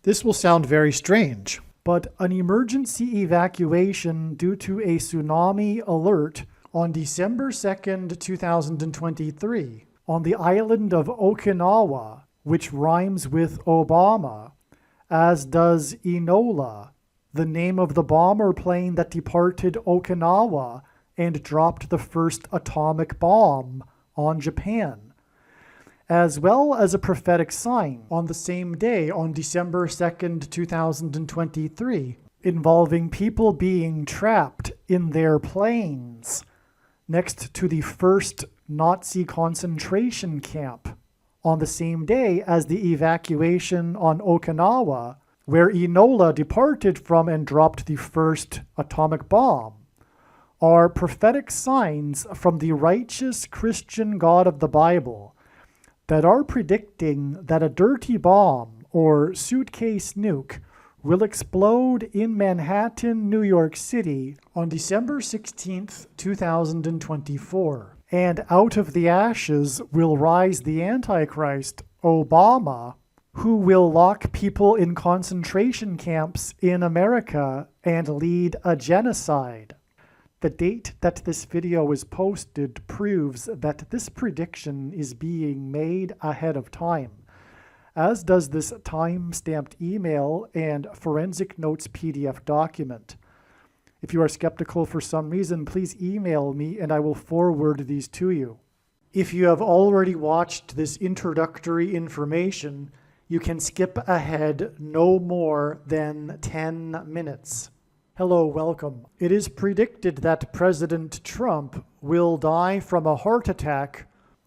This will sound very strange, but an emergency evacuation due to a tsunami alert on December 2nd, 2023, on the island of Okinawa, which rhymes with Obama, as does ENOLA, the name of the bomber plane that departed Okinawa and dropped the first atomic bomb on Japan, as well as a prophetic sign on the same day, on December 2nd, 2023, involving people being trapped in their planes next to the first Nazi concentration camp, on the same day as the evacuation on Okinawa, where Enola departed from and dropped the first atomic bomb, are prophetic signs from the righteous Christian God of the Bible that are predicting that a dirty bomb or suitcase nuke will explode in Manhattan, New York City on December 16th, 2024. And out of the ashes will rise the Antichrist, Obama, who will lock people in concentration camps in America and lead a genocide. The date that this video is posted proves that this prediction is being made ahead of time, as does this time-stamped email and forensic notes PDF document. If you are skeptical for some reason, please email me and I will forward these to you. If you have already watched this introductory information, you can skip ahead no more than 10 minutes. Hello, welcome. It is predicted that President Trump will die from a heart attack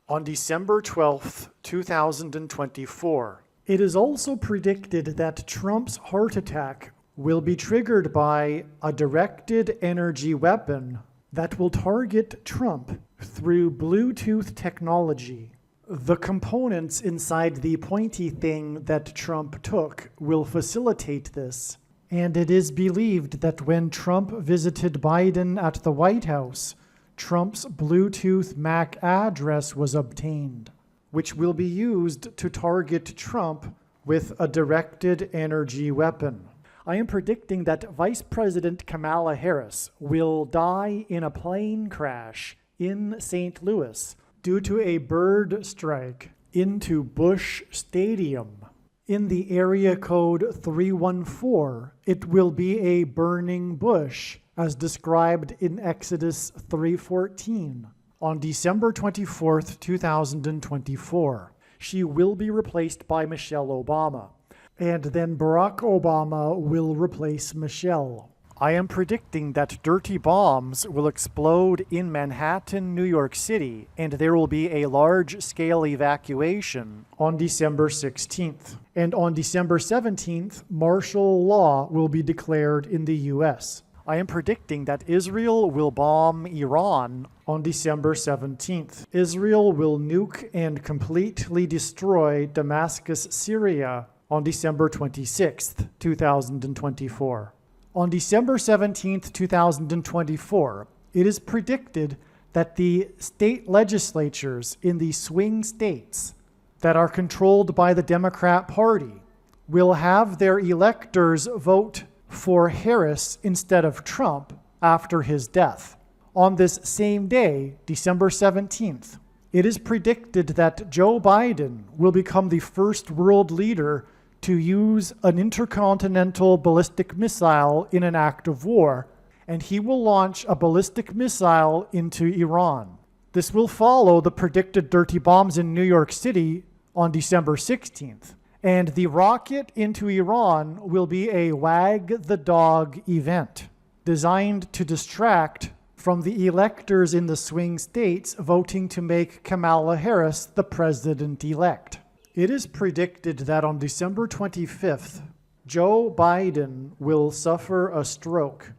on December 12th, 2024. It is also predicted that Trump's heart attack will be triggered by a directed energy weapon that will target Trump through Bluetooth technology. The components inside the pointy thing that Trump took will facilitate this. And it is believed that when Trump visited Biden at the White House, Trump's Bluetooth MAC address was obtained, which will be used to target Trump with a directed energy weapon. I am predicting that Vice President Kamala Harris will die in a plane crash in St. Louis due to a bird strike into Busch Stadium. In the area code 314, it will be a burning bush, as described in Exodus 3:14, on December 24th, 2024. She will be replaced by Michelle Obama, and then Barack Obama will replace Michelle. I am predicting that dirty bombs will explode in Manhattan, New York City, and there will be a large-scale evacuation on December 16th. And on December 17th, martial law will be declared in the U.S. I am predicting that Israel will bomb Iran on December 17th. Israel will nuke and completely destroy Damascus, Syria on December 26th, 2024. On December 17th, 2024, it is predicted that the state legislatures in the swing states that are controlled by the Democrat Party will have their electors vote for Harris instead of Trump after his death. On this same day, December 17th, it is predicted that Joe Biden will become the first world leader to use an intercontinental ballistic missile in an act of war, and he will launch a ballistic missile into Iran. This will follow the predicted dirty bombs in New York City on December 16th, and the rocket into Iran will be a wag the dog event designed to distract from the electors in the swing states voting to make Kamala Harris the president-elect. It is predicted that on December 25th, Joe Biden will suffer a stroke.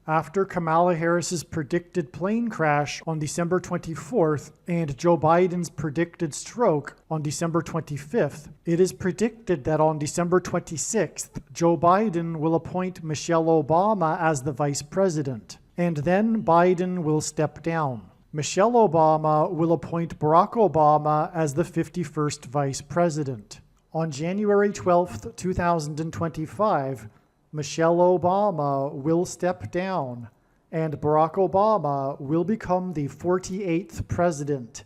After Kamala Harris's predicted plane crash on December 24th and Joe Biden's predicted stroke on December 25th, it is predicted that on December 26th, Joe Biden will appoint Michelle Obama as the vice president, and then Biden will step down. Michelle Obama will appoint Barack Obama as the 51st vice president. On January 12th, 2025, Michelle Obama will step down and Barack Obama will become the 48th president.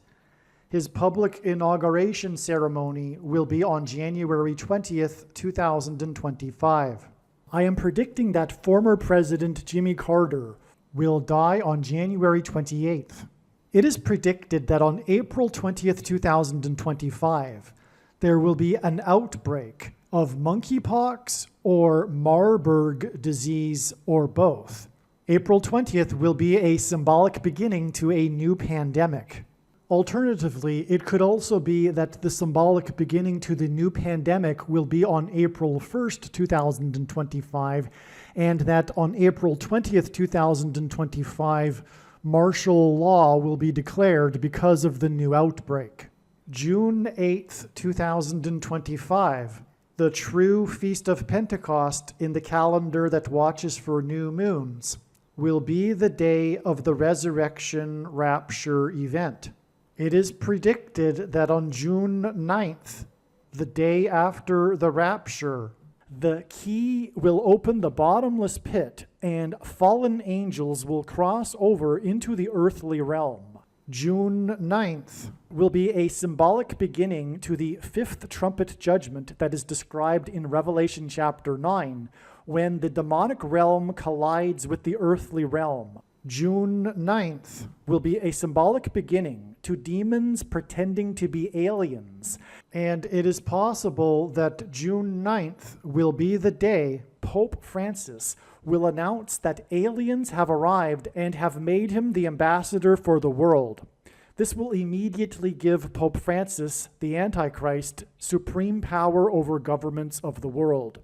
His public inauguration ceremony will be on January 20th, 2025. I am predicting that former President Jimmy Carter will die on January 28th. It is predicted that on April 20th, 2025, there will be an outbreak of monkeypox or Marburg disease or both. April 20th will be a symbolic beginning to a new pandemic. Alternatively, it could also be that the symbolic beginning to the new pandemic will be on April 1st, 2025, and that on April 20th, 2025, martial law will be declared because of the new outbreak. June 8th, 2025, the true Feast of Pentecost in the calendar that watches for new moons, will be the day of the resurrection rapture event. It is predicted that on June 9th, the day after the rapture, the key will open the bottomless pit and fallen angels will cross over into the earthly realm. June 9th will be a symbolic beginning to the fifth trumpet judgment that is described in Revelation chapter 9, when the demonic realm collides with the earthly realm. June 9th will be a symbolic beginning to demons pretending to be aliens, and it is possible that June 9th will be the day Pope Francis will announce that aliens have arrived and have made him the ambassador for the world. This will immediately give Pope Francis, the Antichrist, supreme power over governments of the world.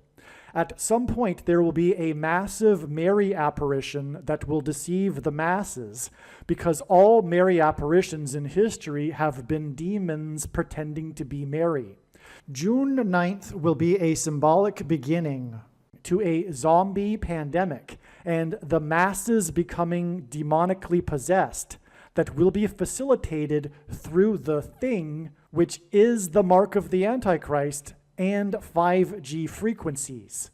At some point, there will be a massive Mary apparition that will deceive the masses, because all Mary apparitions in history have been demons pretending to be Mary. June 9th will be a symbolic beginning to a zombie pandemic and the masses becoming demonically possessed that will be facilitated through the thing, which is the mark of the Antichrist and 5G frequencies.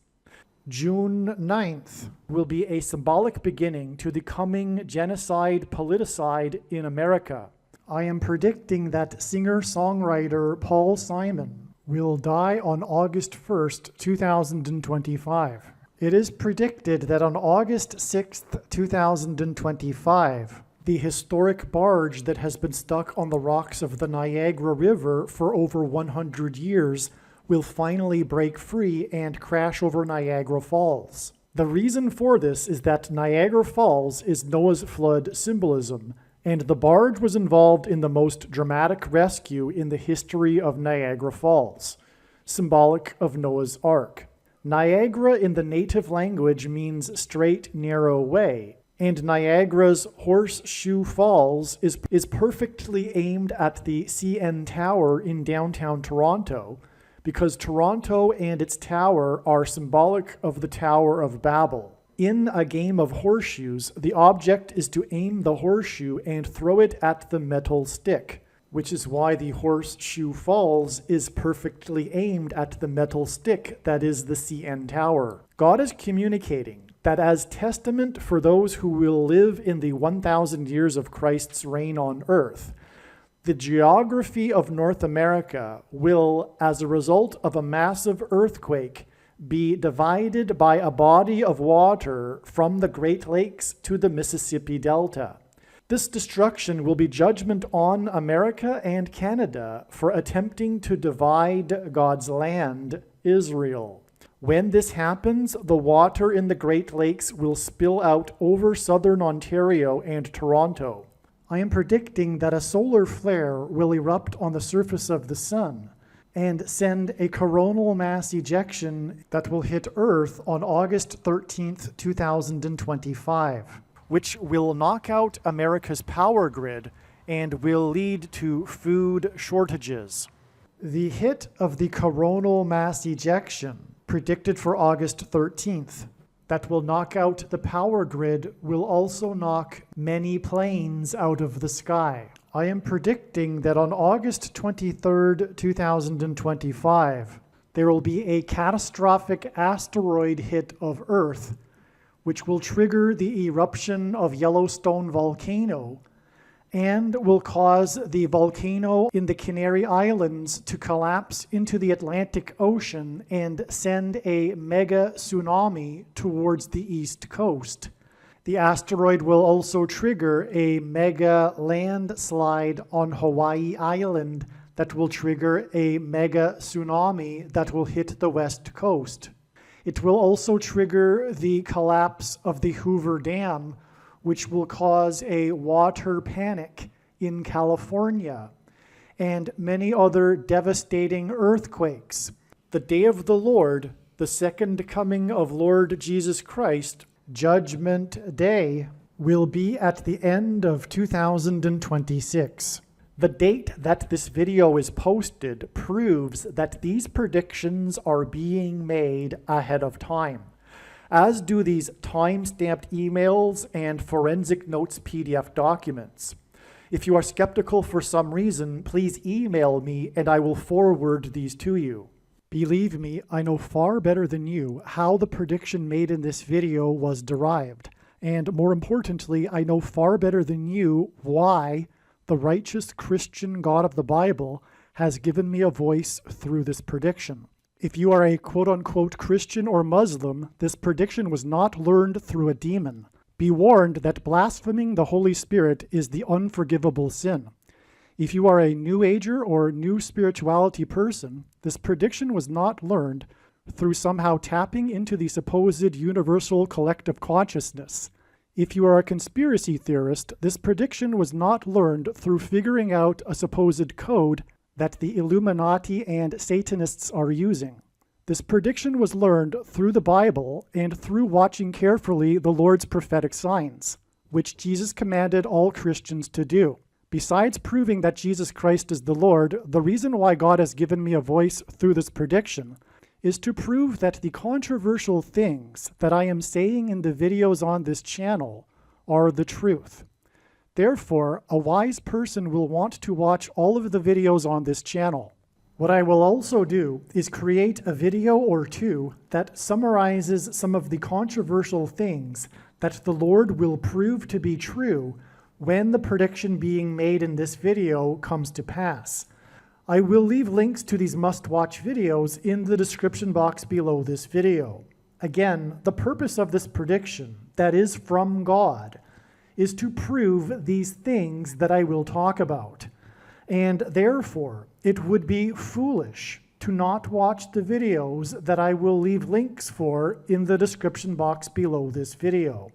June 9th will be a symbolic beginning to the coming genocide politicide in America. I am predicting that singer-songwriter Paul Simon will die on August 1st, 2025. It is predicted that on August 6th, 2025, the historic barge that has been stuck on the rocks of the Niagara River for over 100 years will finally break free and crash over Niagara Falls. The reason for this is that Niagara Falls is Noah's flood symbolism, and the barge was involved in the most dramatic rescue in the history of Niagara Falls, symbolic of Noah's Ark. Niagara in the native language means straight, narrow way, and Niagara's Horseshoe Falls is perfectly aimed at the CN Tower in downtown Toronto, because Toronto and its tower are symbolic of the Tower of Babel. In a game of horseshoes, the object is to aim the horseshoe and throw it at the metal stick, which is why the Horseshoe Falls is perfectly aimed at the metal stick that is the CN Tower. God is communicating that as testament for those who will live in the 1,000 years of Christ's reign on earth, the geography of North America will, as a result of a massive earthquake, be divided by a body of water from the Great Lakes to the Mississippi Delta. This destruction will be judgment on America and Canada for attempting to divide God's land, Israel. When this happens, the water in the Great Lakes will spill out over southern Ontario and Toronto. I am predicting that a solar flare will erupt on the surface of the sun and send a coronal mass ejection that will hit Earth on August 13th, 2025, which will knock out America's power grid and will lead to food shortages. The hit of the coronal mass ejection, predicted for August 13th, that will knock out the power grid will also knock many planes out of the sky. I am predicting that on August 23rd, 2025, there will be a catastrophic asteroid hit of Earth, which will trigger the eruption of Yellowstone volcano and will cause the volcano in the Canary Islands to collapse into the Atlantic Ocean and send a mega tsunami towards the east coast. The asteroid will also trigger a mega landslide on Hawaii Island that will trigger a mega tsunami that will hit the west coast. It will also trigger the collapse of the Hoover Dam, which will cause a water panic in California, and many other devastating earthquakes. The day of the Lord, the second coming of Lord Jesus Christ, Judgment Day, will be at the end of 2026. The date that this video is posted proves that these predictions are being made ahead of time, as do these time-stamped emails and forensic notes PDF documents. If you are skeptical for some reason, please email me and I will forward these to you. Believe me, I know far better than you how the prediction made in this video was derived. And more importantly, I know far better than you why the righteous Christian God of the Bible has given me a voice through this prediction. If you are a quote-unquote Christian or Muslim, this prediction was not learned through a demon. Be warned that blaspheming the Holy Spirit is the unforgivable sin. If you are a New Ager or New Spirituality person, this prediction was not learned through somehow tapping into the supposed universal collective consciousness. If you are a conspiracy theorist, this prediction was not learned through figuring out a supposed code that the Illuminati and Satanists are using. This prediction was learned through the Bible and through watching carefully the Lord's prophetic signs, which Jesus commanded all Christians to do. Besides proving that Jesus Christ is the Lord, the reason why God has given me a voice through this prediction is to prove that the controversial things that I am saying in the videos on this channel are the truth. Therefore, a wise person will want to watch all of the videos on this channel. What I will also do is create a video or two that summarizes some of the controversial things that the Lord will prove to be true when the prediction being made in this video comes to pass. I will leave links to these must-watch videos in the description box below this video. Again, the purpose of this prediction, that is from God, is to prove these things that I will talk about. And therefore, it would be foolish to not watch the videos that I will leave links for in the description box below this video.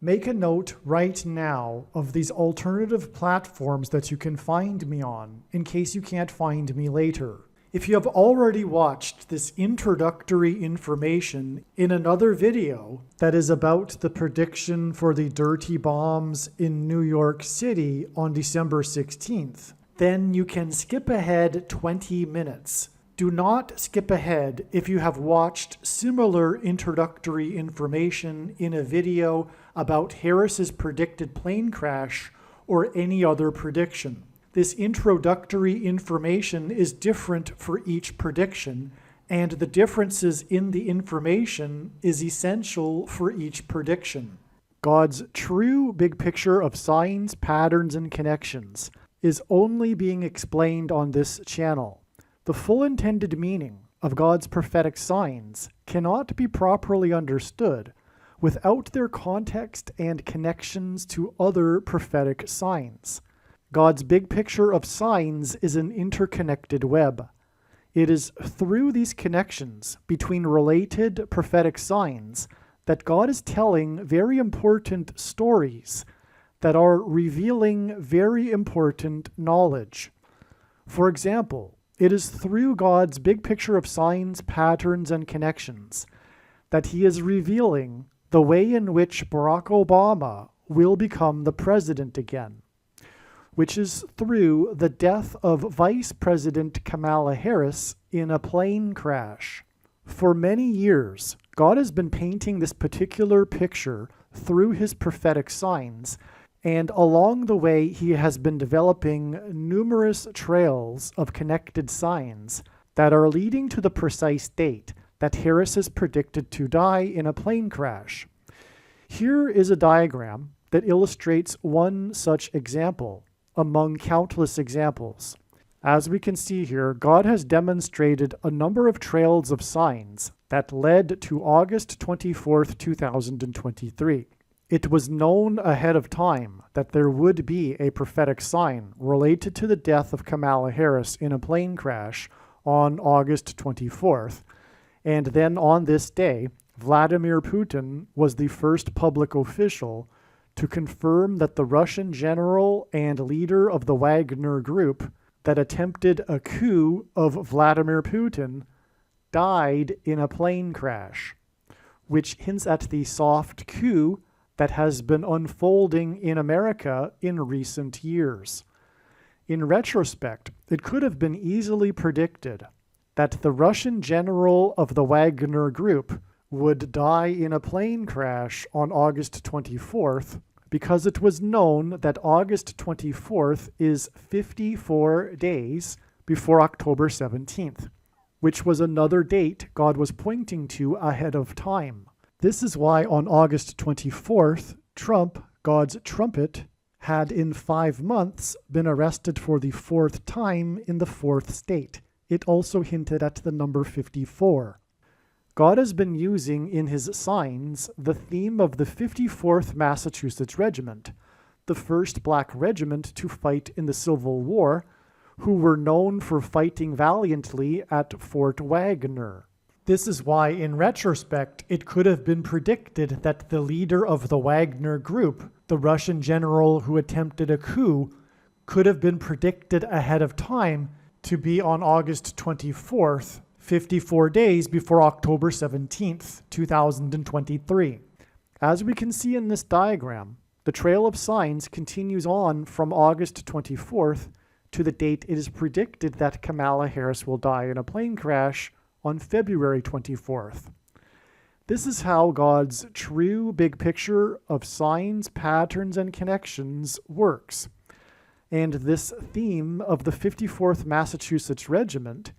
Make a note right now of these alternative platforms that you can find me on, in case you can't find me later. If you have already watched this introductory information in another video that is about the prediction for the dirty bombs in New York City on December 16th, then you can skip ahead 20 minutes. Do not skip ahead if you have watched similar introductory information in a video about Harris's predicted plane crash or any other prediction. This introductory information is different for each prediction, and the differences in the information is essential for each prediction. God's true big picture of signs, patterns, and connections is only being explained on this channel. The full intended meaning of God's prophetic signs cannot be properly understood without their context and connections to other prophetic signs. God's big picture of signs is an interconnected web. It is through these connections between related prophetic signs that God is telling very important stories that are revealing very important knowledge. For example, it is through God's big picture of signs, patterns, and connections that he is revealing the way in which Barack Obama will become the president again, which is through the death of Vice President Kamala Harris in a plane crash. For many years, God has been painting this particular picture through his prophetic signs, And along the way, he has been developing numerous trails of connected signs that are leading to the precise date that Harris is predicted to die in a plane crash. Here is a diagram that illustrates one such example among countless examples. As we can see here, God has demonstrated a number of trails of signs that led to August 24th, 2023. It was known ahead of time that there would be a prophetic sign related to the death of Kamala Harris in a plane crash on August 24th. And then on this day, Vladimir Putin was the first public official to confirm that the Russian general and leader of the Wagner Group that attempted a coup of Vladimir Putin died in a plane crash, which hints at the soft coup that has been unfolding in America in recent years. In retrospect, it could have been easily predicted that the Russian general of the Wagner Group would die in a plane crash on August 24th because it was known that August 24th is 54 days before October 17th, which was another date God was pointing to ahead of time. This is why on August 24th, Trump, God's trumpet, had in 5 months been arrested for the 4th time in the 4th state. It also hinted at the number 54. God has been using in his signs the theme of the 54th Massachusetts Regiment, the first black regiment to fight in the Civil War, who were known for fighting valiantly at Fort Wagner. This is why, in retrospect, it could have been predicted that the leader of the Wagner Group, the Russian general who attempted a coup, could have been predicted ahead of time to be on August 24th, 54 days before October 17th, 2023. As we can see in this diagram, the trail of signs continues on from August 24th to the date it is predicted that Kamala Harris will die in a plane crash on February 24th. This is how God's true big picture of signs, patterns, and connections works. And this theme of the 54th Massachusetts Regiment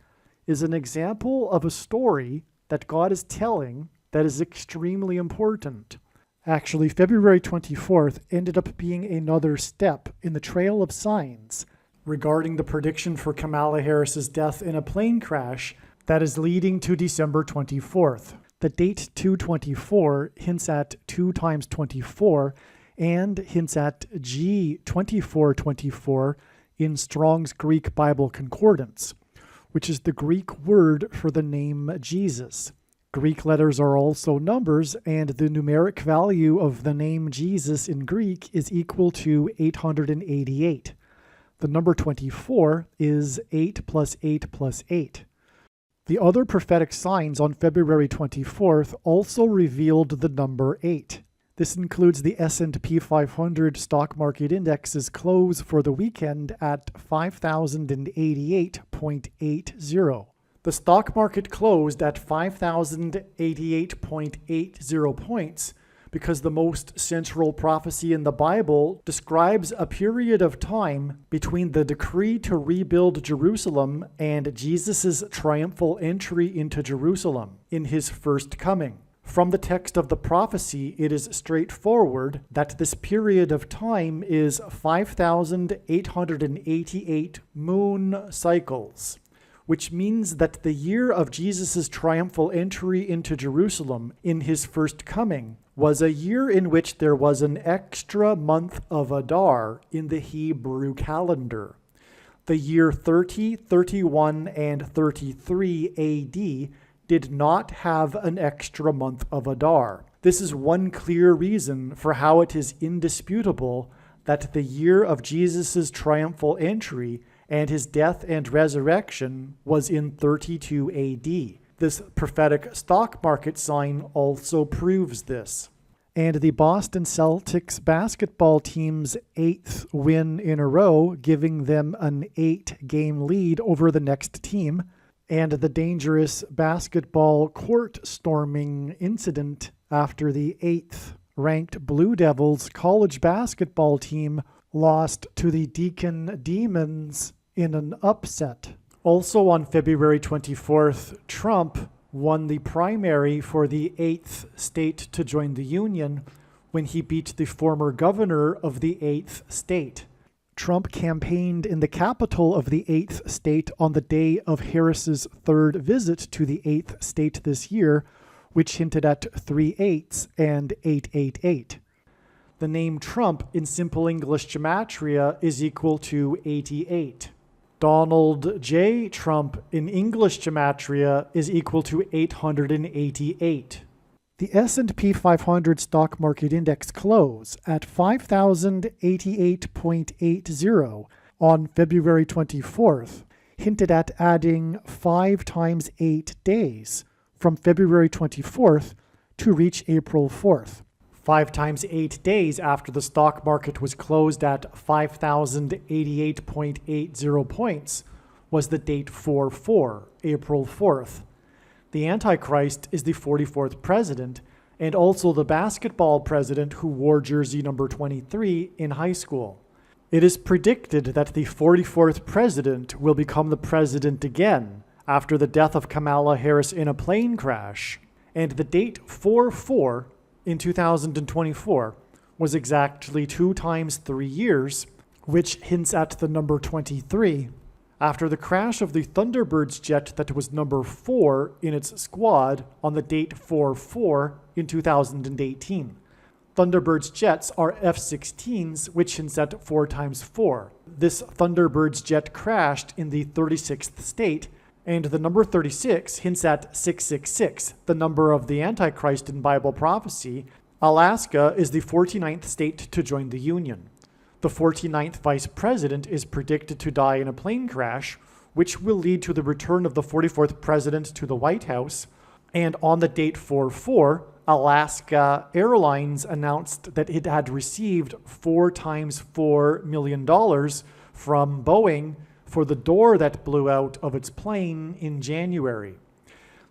is an example of a story that God is telling that is extremely important. Actually, February 24th ended up being another step in the trail of signs regarding the prediction for Kamala Harris's death in a plane crash that is leading to December 24th. The date 224 hints at 2 times 24 and hints at G2424 in Strong's Greek Bible Concordance, which is the Greek word for the name Jesus. Greek letters are also numbers, and the numeric value of the name Jesus in Greek is equal to 888. The number 24 is 8 plus 8 plus 8. The other prophetic signs on February 24th also revealed the number 8. This includes the S&P 500 stock market index's close for the weekend at 5,088.80. The stock market closed at 5,088.80 points because the most central prophecy in the Bible describes a period of time between the decree to rebuild Jerusalem and Jesus' triumphal entry into Jerusalem in his first coming. From the text of the prophecy, it is straightforward that this period of time is 5,888 moon cycles, which means that the year of Jesus' triumphal entry into Jerusalem in his first coming was a year in which there was an extra month of Adar in the Hebrew calendar. The year 30, 31, and 33 AD did not have an extra month of Adar. This is one clear reason for how it is indisputable that the year of Jesus' triumphal entry and his death and resurrection was in 32 AD. This prophetic stock market sign also proves this. And the Boston Celtics basketball team's 8th win in a row, giving them an 8-game lead over the next team, and the dangerous basketball court storming incident after the 8th ranked Blue Devils college basketball team lost to the Deacon Demons in an upset. Also on February 24th, Trump won the primary for the 8th state to join the Union when he beat the former governor of the 8th state. Trump campaigned in the capital of the 8th state on the day of Harris's third visit to the 8th state this year, which hinted at 3 8s and 888. The name Trump in Simple English gematria is equal to 88. Donald J. Trump in English gematria is equal to 888. The S&P 500 stock market index close at 5,088.80 on February 24th hinted at adding 5 times 8 days from February 24th to reach April 4th. 5 times 8 days after the stock market was closed at 5,088.80 points was the date 4/4, April 4th. The Antichrist is the 44th president and also the basketball president who wore jersey number 23 in high school. It is predicted that the 44th president will become the president again after the death of Kamala Harris in a plane crash, and the date 4/4 in 2024 was exactly 2 times 3 years, which hints at the number 23. After the crash of the Thunderbirds jet that was number 4 in its squad on the date 4/4 in 2018. Thunderbirds jets are F-16s, which hints at 4 times 4. This Thunderbirds jet crashed in the 36th state, and the number 36 hints at 666, the number of the Antichrist in Bible prophecy. Alaska is the 49th state to join the Union. The 49th vice president is predicted to die in a plane crash, which will lead to the return of the 44th president to the White House. And on the date 4/4, Alaska Airlines announced that it had received $4 times $4 million from Boeing for the door that blew out of its plane in January.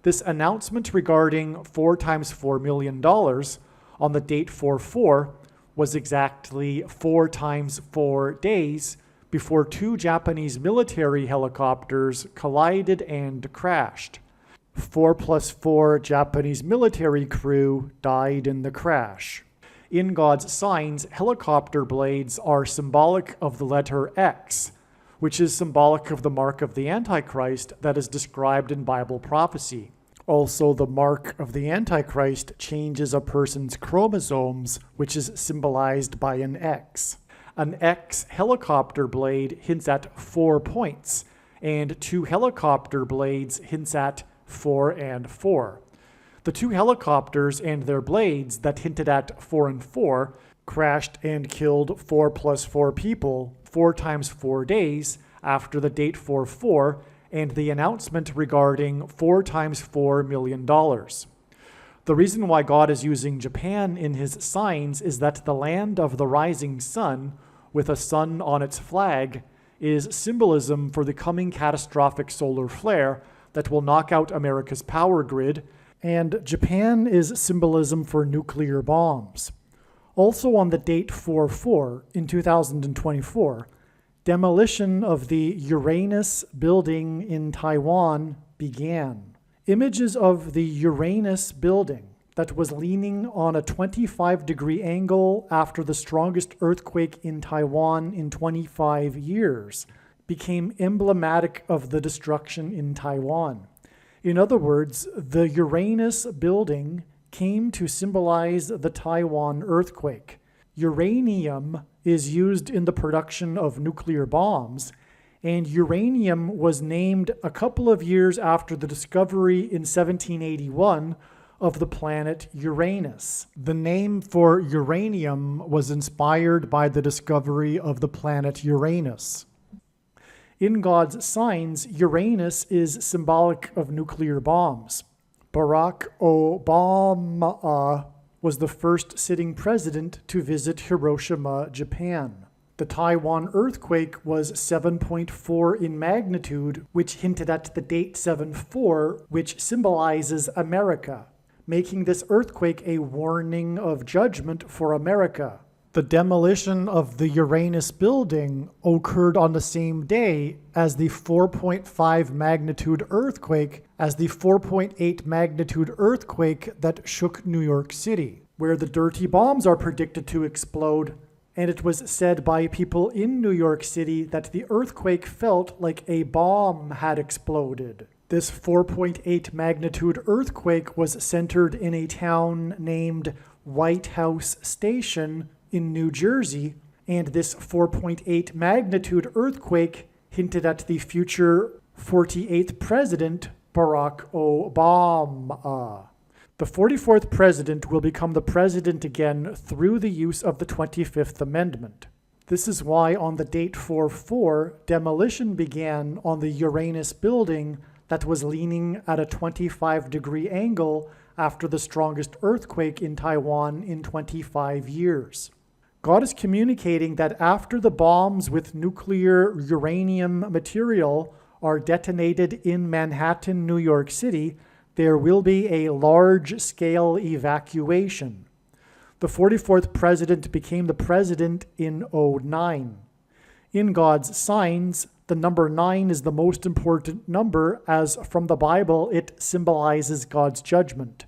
This announcement regarding $4 times $4 million on the date 4/4 was exactly 4 times 4 days before 2 Japanese military helicopters collided and crashed. 4 plus 4 Japanese military crew died in the crash. In God's signs, helicopter blades are symbolic of the letter X, which is symbolic of the mark of the Antichrist that is described in Bible prophecy. Also, the mark of the Antichrist changes a person's chromosomes, which is symbolized by an X. An X helicopter blade hints at 4 points, and 2 helicopter blades hints at 4 and 4. The 2 helicopters and their blades that hinted at 4 and 4 crashed and killed 4 plus 4 people 4 times 4 days after the date 4/4 and the announcement regarding $4 times $4 million. The reason why God is using Japan in his signs is that the land of the rising sun, with a sun on its flag, is symbolism for the coming catastrophic solar flare that will knock out America's power grid, and Japan is symbolism for nuclear bombs. Also on the date 4/4 in 2024, demolition of the Uranus building in Taiwan began. Images of the Uranus building that was leaning on a 25-degree angle after the strongest earthquake in Taiwan in 25 years became emblematic of the destruction in Taiwan. In other words, the Uranus building came to symbolize the Taiwan earthquake. Uranium is used in the production of nuclear bombs, and uranium was named a couple of years after the discovery in 1781 of the planet Uranus. The name for uranium was inspired by the discovery of the planet Uranus. In God's signs, Uranus is symbolic of nuclear bombs. Barack Obama was the first sitting president to visit Hiroshima, Japan. The Taiwan earthquake was 7.4 in magnitude, which hinted at the date 7/4, which symbolizes America. making this earthquake a warning of judgment for America. The demolition of the Uranus building occurred on the same day as the 4.5 magnitude earthquake that shook New York City, where the dirty bombs are predicted to explode, and it was said by people in New York City that the earthquake felt like a bomb had exploded. This 4.8 magnitude earthquake was centered in a town named White House Station in New Jersey, and this 4.8 magnitude earthquake hinted at the future 48th president, Barack Obama. The 44th president will become the president again through the use of the 25th Amendment. This is why on the date 4/4, demolition began on the Uranus building that was leaning at a 25-degree angle after the strongest earthquake in Taiwan in 25 years. God is communicating that after the bombs with nuclear uranium material are detonated in Manhattan, New York City, there will be a large-scale evacuation. The 44th president became the president in 2009. In God's signs, the number 9 is the most important number, as from the Bible it symbolizes God's judgment.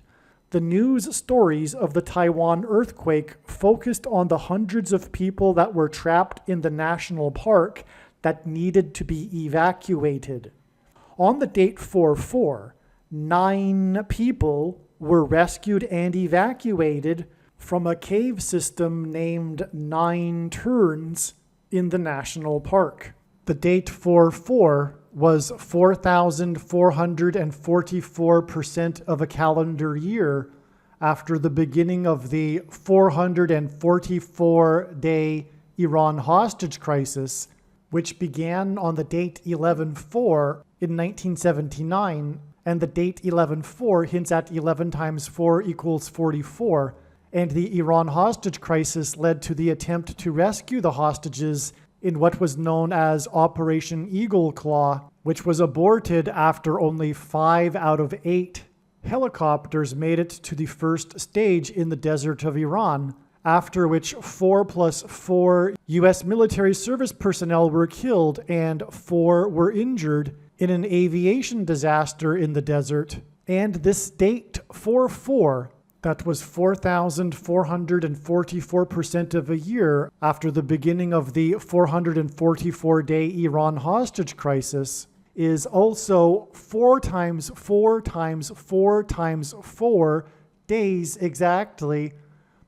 The news stories of the Taiwan earthquake focused on the hundreds of people that were trapped in the national park that needed to be evacuated. On the date 4/4, 9 people were rescued and evacuated from a cave system named 9 Turns in the national park. The date 4/4 was 4,444% of a calendar year after the beginning of the 444-day Iran hostage crisis, which began on the date 11/4 in 1979, and the date 11/4 hints at 11 times 4 equals 44, and the Iran hostage crisis led to the attempt to rescue the hostages in what was known as Operation Eagle Claw, which was aborted after only 5 out of 8 helicopters made it to the first stage in the desert of Iran, after which 4 plus 4 U.S. military service personnel were killed and 4 were injured in an aviation disaster in the desert. And this date 4/4, that was 4,444% of a year after the beginning of the 444-day Iran hostage crisis, is also 4 times 4 times 4 times 4 days exactly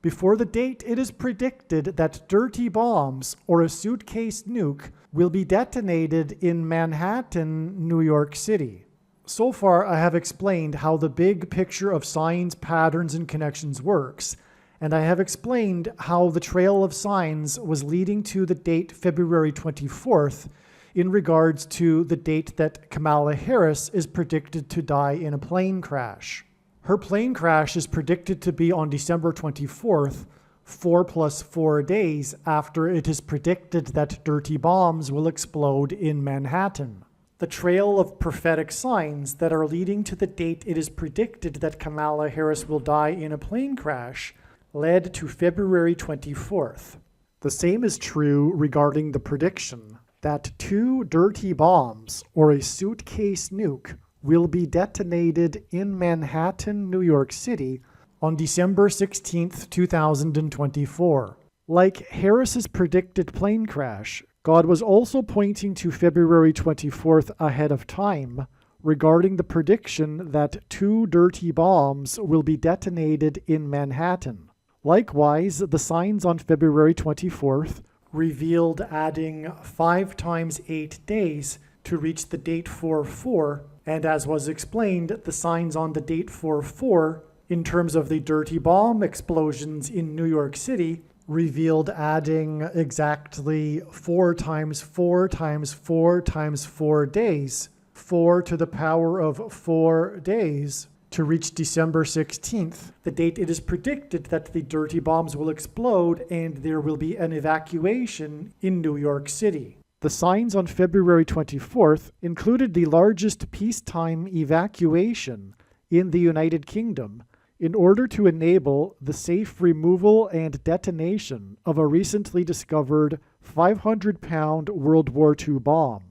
before the date it is predicted that dirty bombs or a suitcase nuke will be detonated in Manhattan, New York City. So far, I have explained how the big picture of signs, patterns, and connections works, and I have explained how the trail of signs was leading to the date February 24th in regards to the date that Kamala Harris is predicted to die in a plane crash. Her plane crash is predicted to be on December 24th, 4 plus 4 days after it is predicted that dirty bombs will explode in Manhattan. The trail of prophetic signs that are leading to the date it is predicted that Kamala Harris will die in a plane crash led to February 24th. The same is true regarding the prediction that 2 dirty bombs or a suitcase nuke will be detonated in Manhattan, New York City on December 16th, 2024. Like Harris's predicted plane crash, God was also pointing to February 24th ahead of time regarding the prediction that 2 dirty bombs will be detonated in Manhattan. Likewise, the signs on February 24th revealed adding 5 times 8 days to reach the date 4/4, and as was explained, the signs on the date 4/4 in terms of the dirty bomb explosions in New York City revealed adding exactly 4 times 4 times 4 times 4 days, 4 to the power of 4 days, to reach December 16th, the date it is predicted that the dirty bombs will explode and there will be an evacuation in New York City. The signs on February 24th included the largest peacetime evacuation in the United Kingdom in order to enable the safe removal and detonation of a recently discovered 500-pound World War II bomb.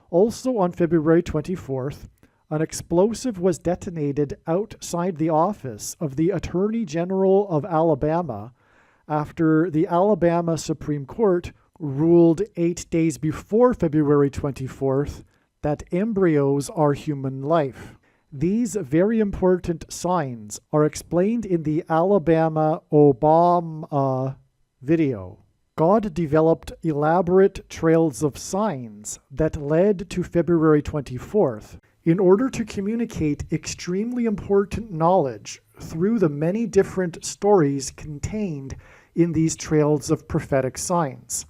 Also on February 24th, an explosive was detonated outside the office of the Attorney General of Alabama after the Alabama Supreme Court ruled 8 days before February 24th that embryos are human life. These very important signs are explained in the Alabama Obama video. God developed elaborate trails of signs that led to February 24th in order to communicate extremely important knowledge through the many different stories contained in these trails of prophetic signs.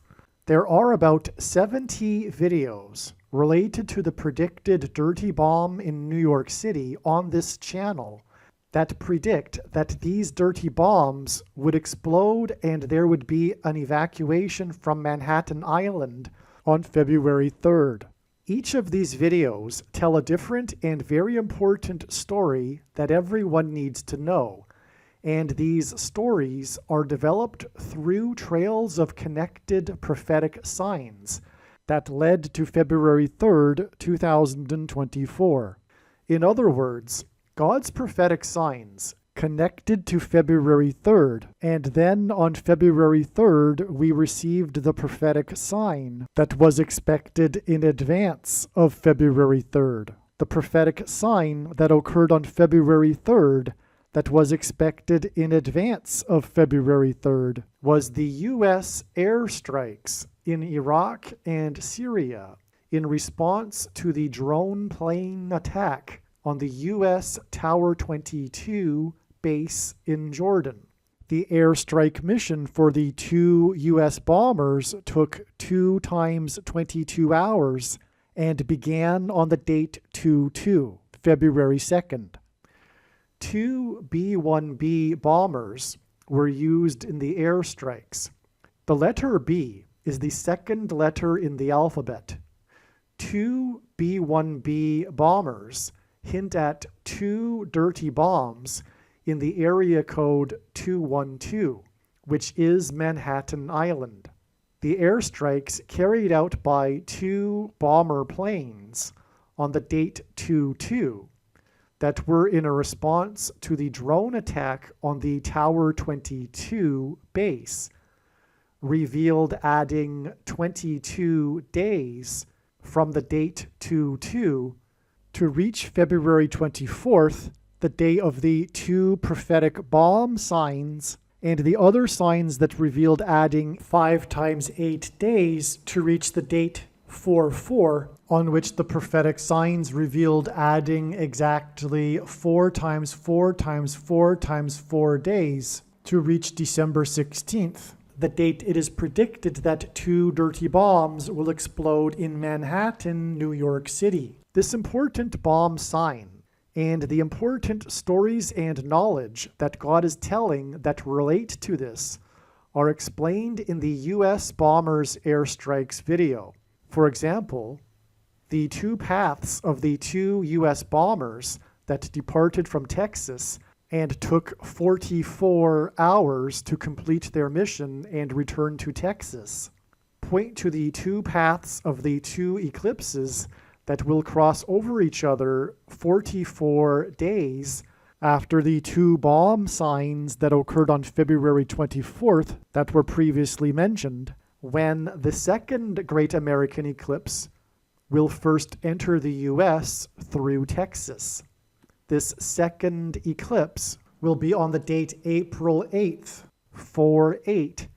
There are about 70 videos related to the predicted dirty bomb in New York City on this channel that predict that these dirty bombs would explode and there would be an evacuation from Manhattan Island on February 3rd. Each of these videos tell a different and very important story that everyone needs to know, and these stories are developed through trails of connected prophetic signs that led to February 3rd, 2024. In other words, God's prophetic signs connected to February 3rd, and then on February 3rd we received the prophetic sign that was expected in advance of February 3rd. The prophetic sign that occurred on February 3rd that was expected in advance of February 3rd was the U.S. airstrikes in Iraq and Syria in response to the drone plane attack on the U.S. Tower 22 base in Jordan. The airstrike mission for the 2 U.S. bombers took 2 times 22 hours and began on the date 2/2, February 2nd. 2 B-1B bombers were used in the airstrikes. The letter B is the second letter in the alphabet. 2 B-1B bombers hint at 2 dirty bombs in the area code 212, which is Manhattan Island. The airstrikes carried out by 2 bomber planes on the date 2/2 that were in a response to the drone attack on the Tower 22 base, revealed adding 22 days from the date 2/2 to reach February 24th, the day of the 2 prophetic bomb signs, and the other signs that revealed adding 5 times 8 days to reach the date 4/4, on which the prophetic signs revealed adding exactly 4 times 4 times 4 times 4 days to reach December 16th, the date it is predicted that 2 dirty bombs will explode in Manhattan, New York City. This important bomb sign and the important stories and knowledge that God is telling that relate to this are explained in the U.S. bombers' airstrikes video. For example, the 2 paths of the 2 U.S. bombers that departed from Texas and took 44 hours to complete their mission and return to Texas point to the 2 paths of the 2 eclipses that will cross over each other 44 days after the 2 bomb signs that occurred on February 24th that were previously mentioned, when the second Great American Eclipse will first enter the U.S. through Texas. This second eclipse will be on the date April 8th, 4/8,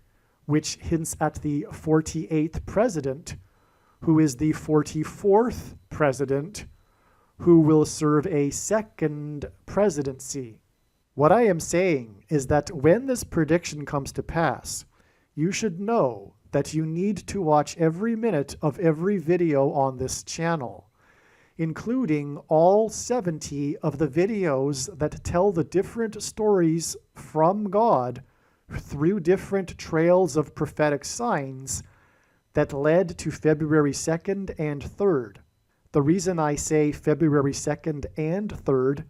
which hints at the 48th president, who is the 44th president, who will serve a second presidency. What I am saying is that when this prediction comes to pass, you should know that you need to watch every minute of every video on this channel, including all 70 of the videos that tell the different stories from God through different trails of prophetic signs that led to February 2nd and 3rd. The reason I say February 2nd and 3rd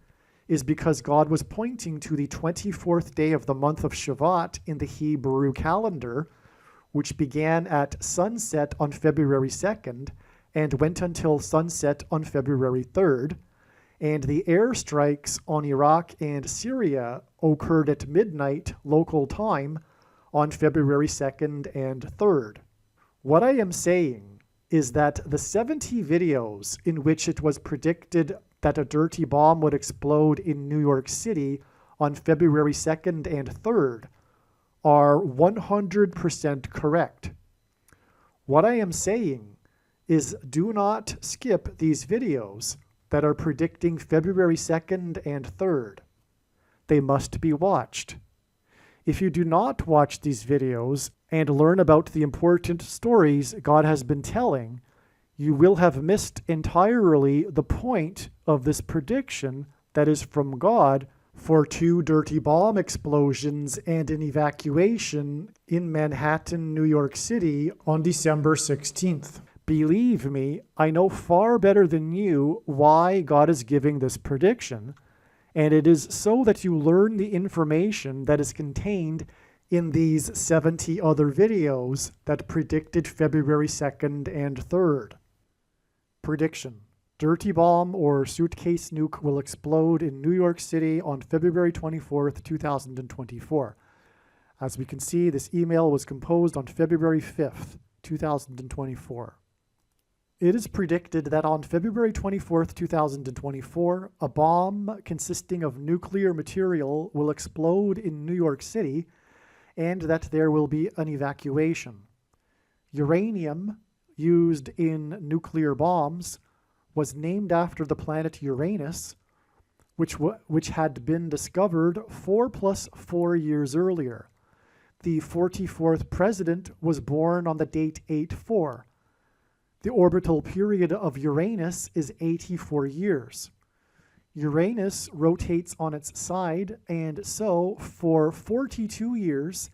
is because God was pointing to the 24th day of the month of Shavat in the Hebrew calendar, which began at sunset on February 2nd and went until sunset on February 3rd, and the airstrikes on Iraq and Syria occurred at midnight local time on February 2nd and 3rd. What I am saying is that the 70 videos in which it was predicted that a dirty bomb would explode in New York City on February 2nd and 3rd are 100% correct. What I am saying is do not skip these videos that are predicting February 2nd and 3rd. They must be watched. If you do not watch these videos and learn about the important stories God has been telling, you will have missed entirely the point of this prediction that is from God for 2 dirty bomb explosions and an evacuation in Manhattan, New York City on December 16th. Believe me, I know far better than you why God is giving this prediction, and it is so that you learn the information that is contained in these 70 other videos that predicted February 2nd and 3rd. Prediction: dirty bomb or suitcase nuke will explode in New York City on February 24th, 2024. As we can see, this email was composed on February 5th, 2024. It is predicted that on February 24th, 2024, a bomb consisting of nuclear material will explode in New York City and that there will be an evacuation. Uranium used in nuclear bombs was named after the planet Uranus, which had been discovered 4 + 4 years earlier. The 44th president was born on the date 8-4. The orbital period of Uranus is 84 years. Uranus rotates on its side, and so for 42 years,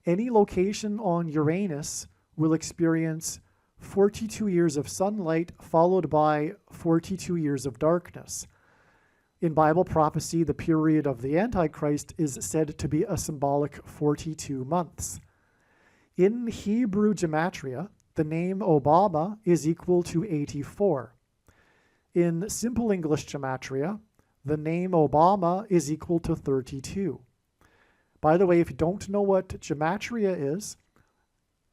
any location on Uranus will experience 42 years of sunlight followed by 42 years of darkness. In Bible prophecy, the period of the Antichrist is said to be a symbolic 42 months. In Hebrew gematria, the name Obama is equal to 84. In simple English gematria, the name Obama is equal to 32. By the way, if you don't know what gematria is,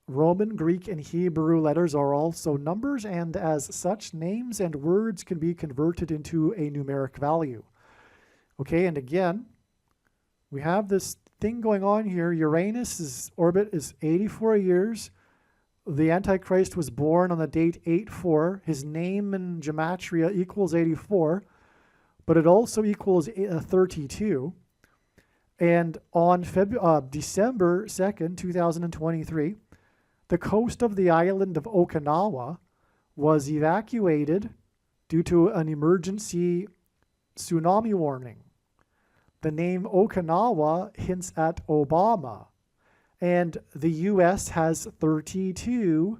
Roman, Greek, and Hebrew letters are also numbers, and as such, names and words can be converted into a numeric value. Okay, and again, we have this thing going on here. Uranus' orbit is 84 years. The Antichrist was born on the date 8-4. His name in gematria equals 84, but it also equals 32. And on December 2nd, 2023, the coast of the island of Okinawa was evacuated due to an emergency tsunami warning. The name Okinawa hints at Obama, and the U.S. has 32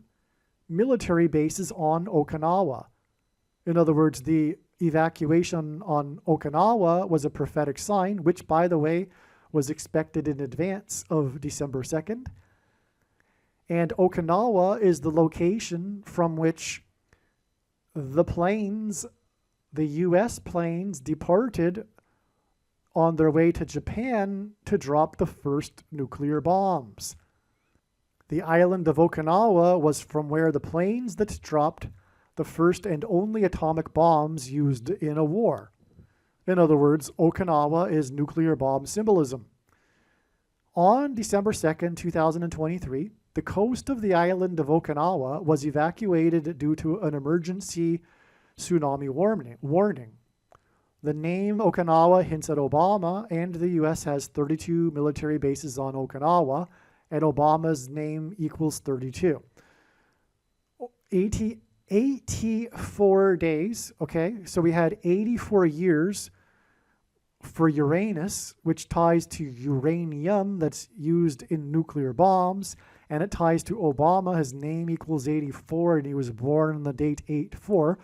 military bases on Okinawa. In other words, the evacuation on Okinawa was a prophetic sign, which, by the way, was expected in advance of December 2nd. And Okinawa is the location from which the planes, the U.S. planes, departed on their way to Japan to drop the first nuclear bombs. The island of Okinawa was from where the planes that dropped the first and only atomic bombs used in a war. In other words, Okinawa is nuclear bomb symbolism. On December 2nd, 2023, the coast of the island of Okinawa was evacuated due to an emergency tsunami warning. The name Okinawa hints at Obama, and the U.S. has 32 military bases on Okinawa, and Obama's name equals 32. 84 days, okay? So we had 84 years for Uranus, which ties to uranium that's used in nuclear bombs, and it ties to Obama. His name equals 84, and he was born on the date 8-4.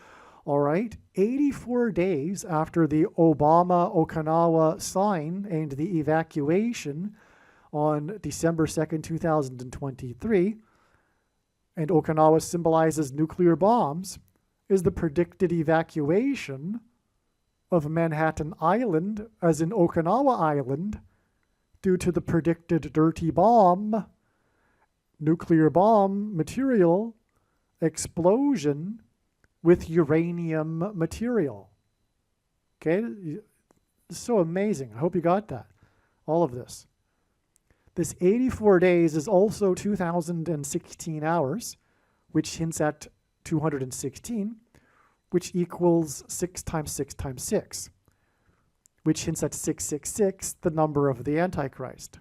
All right, 84 days after the Obama-Okinawa sign and the evacuation on December 2nd, 2023, and Okinawa symbolizes nuclear bombs, is the predicted evacuation of Manhattan Island, as in Okinawa Island, due to the predicted dirty bomb, nuclear bomb material explosion with uranium material. Okay, it's so amazing. I hope you got that, all of this. This 84 days is also 2,016 hours, which hints at 216, which equals 6 times 6 times 6, which hints at 666, the number of the Antichrist.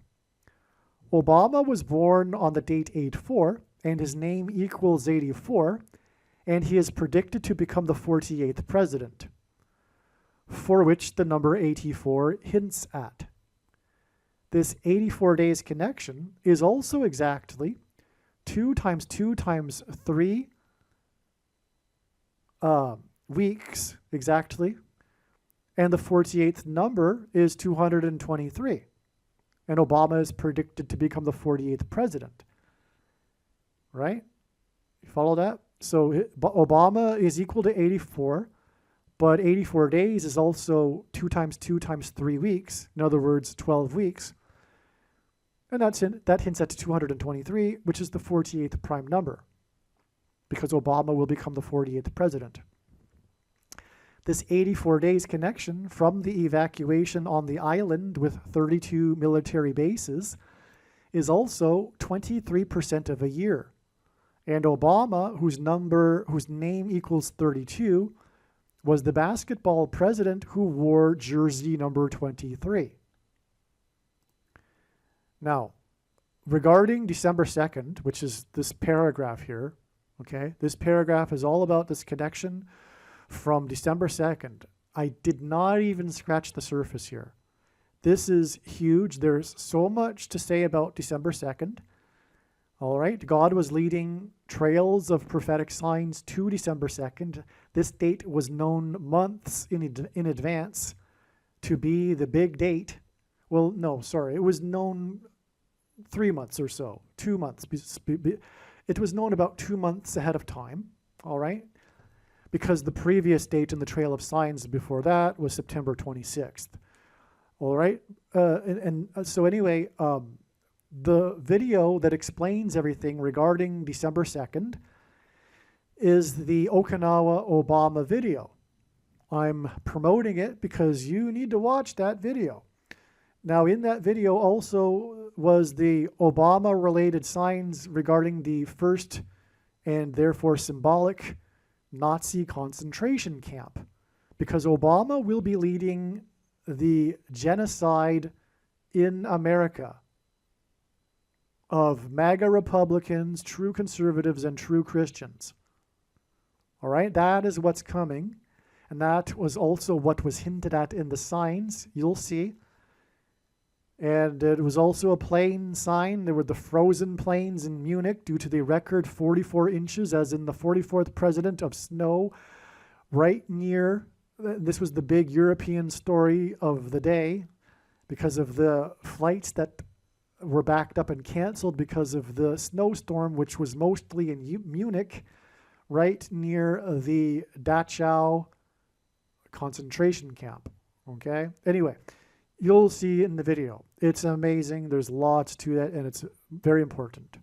Obama was born on the date 84, and his name equals 84, and he is predicted to become the 48th president, for which the number 84 hints at. This 84 days connection is also exactly 2 times 2 times 3 weeks, exactly, and the 48th number is 223, and Obama is predicted to become the 48th president, right? You follow that? So Obama is equal to 84, but 84 days is also 2 times 2 times 3 weeks, in other words, 12 weeks. And that hints at 223, which is the 48th prime number, because Obama will become the 48th president. This 84 days connection from the evacuation on the island with 32 military bases is also 23% of a year. And Obama, whose name equals 32, was the basketball president who wore jersey number 23. Now, regarding December 2nd, which is this paragraph here, okay, this paragraph is all about this connection from December 2nd. I did not even scratch the surface here. This is huge. There's so much to say about December 2nd. All right, God was leading trails of prophetic signs to December 2nd. This date was known months in advance to be the big date. Well, no, sorry, it was known 3 months or so, 2 months. It was known about 2 months ahead of time, all right? Because the previous date in the Trail of Signs before that was September 26th, all right? So anyway, the video that explains everything regarding December 2nd is the Okinawa Obama video. I'm promoting it because you need to watch that video. Now, in that video also was the Obama-related signs regarding the first and therefore symbolic Nazi concentration camp, because Obama will be leading the genocide in America of MAGA Republicans, true conservatives, and true Christians. All right, that is what's coming, and that was also what was hinted at in the signs, you'll see. And it was also a plane sign. There were the frozen plains in Munich due to the record 44 inches, as in the 44th president, of snow right near. This was the big European story of the day because of the flights that were backed up and canceled because of the snowstorm, which was mostly in Munich, right near the Dachau concentration camp. Okay? Anyway, you'll see in the video. It's amazing. There's lots to that, and it's very important.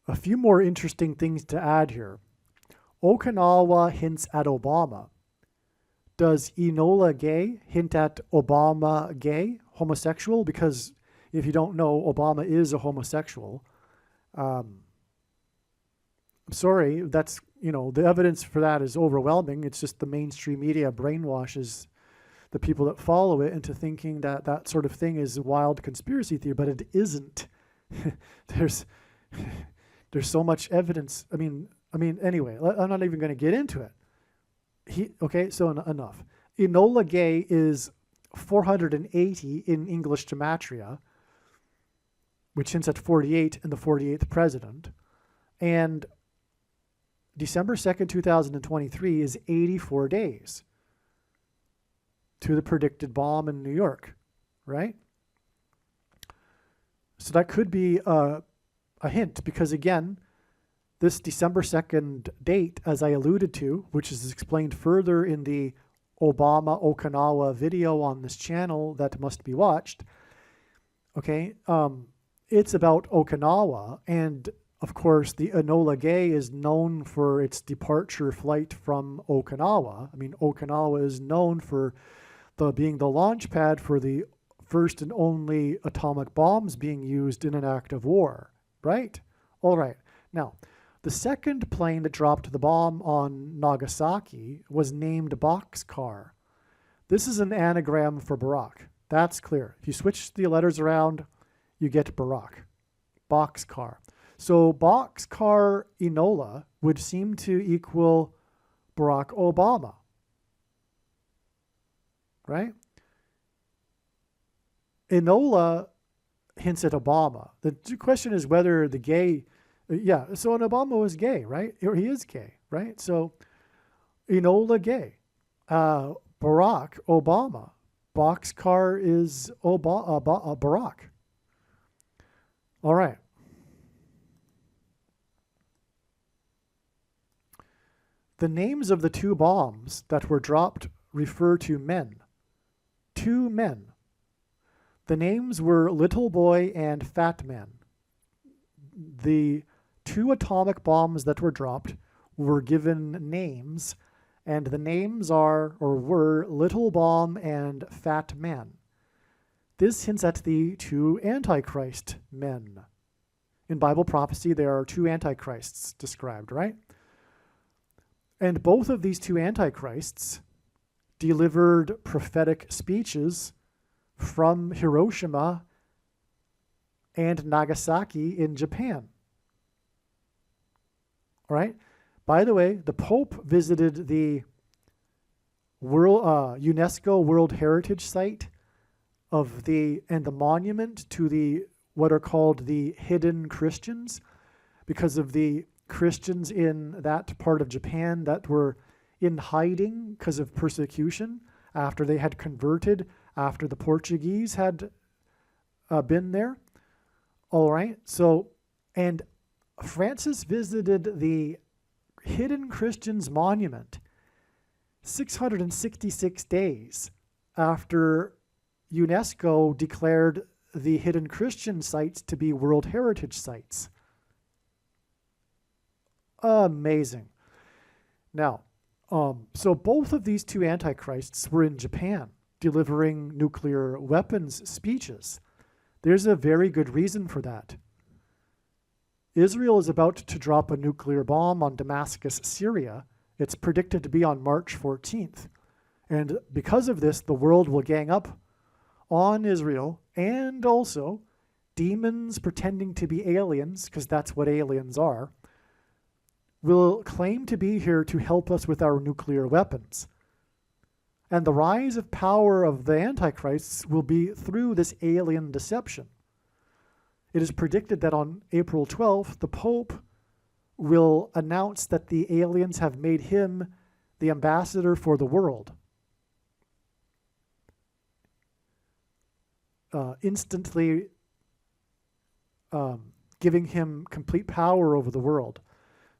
A few more interesting things to add here. Okinawa hints at Obama. Does ENOLA gay hint at Obama gay, homosexual? Because if you don't know, Obama is a homosexual. I'm sorry, that's, the evidence for that is overwhelming. It's just the mainstream media brainwashes the people that follow it into thinking that that sort of thing is a wild conspiracy theory, but it isn't. There's so much evidence. I mean, anyway, I'm not even going to get into it. Okay, so enough. Enola Gay is 480 in English gematria, which hints at 48 and the 48th president. And December 2nd, 2023 is 84 days to the predicted bomb in New York, right? So that could be a hint, because again, this December 2nd date, as I alluded to, which is explained further in the Obama Okinawa video on this channel that must be watched, okay, it's about Okinawa, and of course the Enola Gay is known for its departure flight from Okinawa. I mean, Okinawa is known for being the launch pad for the first and only atomic bombs being used in an act of war, right? All right. Now, the second plane that dropped the bomb on Nagasaki was named Boxcar. This is an anagram for Barack. That's clear. If you switch the letters around, you get Barack. Boxcar. So Boxcar Enola would seem to equal Barack Obama, right? Enola hints at Obama. The question is whether the gay, so an Obama was gay, right? Or he is gay, right? So Enola Gay, Barack Obama, Boxcar is Barack. All right. The names of the two bombs that were dropped refer to men. Two men. The names were Little Boy and Fat Man. The two atomic bombs that were dropped were given names, and the names are, or were, Little Bomb and Fat Man. This hints at the two Antichrist men. In Bible prophecy, there are two Antichrists described, right? And both of these two Antichrists delivered prophetic speeches from Hiroshima and Nagasaki in Japan. All right? By the way, the Pope visited the UNESCO World Heritage Site and the monument to the what are called the hidden Christians, because of the Christians in that part of Japan that were in hiding because of persecution after they had converted, after the Portuguese had been there. All right. So, and Francis visited the Hidden Christians Monument 666 days after UNESCO declared the Hidden Christian sites to be World Heritage Sites. Amazing. Now, so both of these two antichrists were in Japan delivering nuclear weapons speeches. There's a very good reason for that. Israel is about to drop a nuclear bomb on Damascus, Syria. It's predicted to be on March 14th. And because of this, the world will gang up on Israel, and also demons pretending to be aliens, because that's what aliens are, will claim to be here to help us with our nuclear weapons. And the rise of power of the Antichrists will be through this alien deception. It is predicted that on April 12th, the Pope will announce that the aliens have made him the ambassador for the world. Instantly giving him complete power over the world.